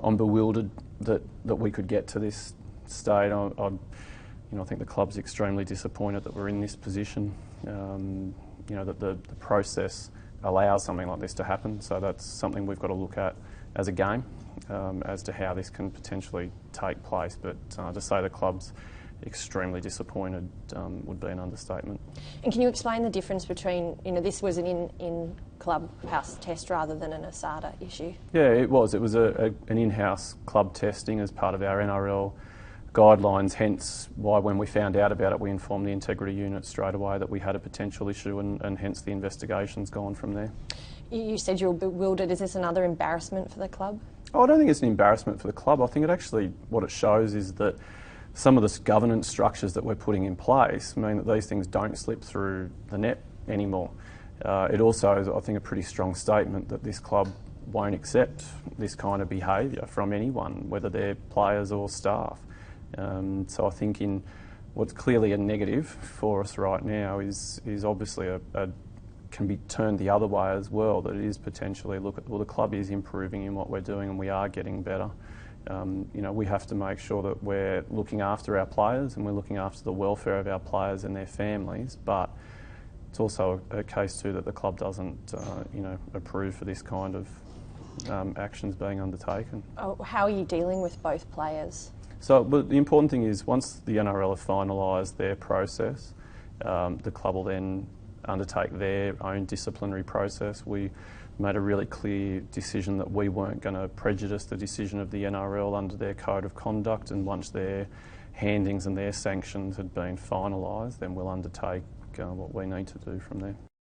I'm bewildered that we could get to this state. I think the club's extremely disappointed that we're in this position. That the process allows something like this to happen. So that's something we've got to look at as a game, as to how this can potentially take place. But to say the club's extremely disappointed would be an understatement. And can you explain the difference between, this was an in-clubhouse test rather than an ASADA issue? Yeah, it was. It was an in-house club testing as part of our NRL guidelines, hence why when we found out about it we informed the integrity unit straight away that we had a potential issue, and hence the investigation's gone from there. You said you were bewildered. Is this another embarrassment for the club? Oh, I don't think it's an embarrassment for the club. I think what it shows is that some of the governance structures that we're putting in place mean that these things don't slip through the net anymore. It also is, I think, a pretty strong statement that this club won't accept this kind of behaviour from anyone, whether they're players or staff. So I think in what's clearly a negative for us right now is obviously can be turned the other way as well, that it is potentially, the club is improving in what we're doing and we are getting better. We have to make sure that we're looking after our players and we're looking after the welfare of our players and their families, but it's also a case too that the club doesn't approve for this kind of actions being undertaken. Oh, how are you dealing with both players? So, but the important thing is once the NRL have finalised their process, the club will then undertake their own disciplinary process. We made a really clear decision that we weren't going to prejudice the decision of the NRL under their code of conduct, and once their handings and their sanctions had been finalised, then we'll undertake what we need to do from there.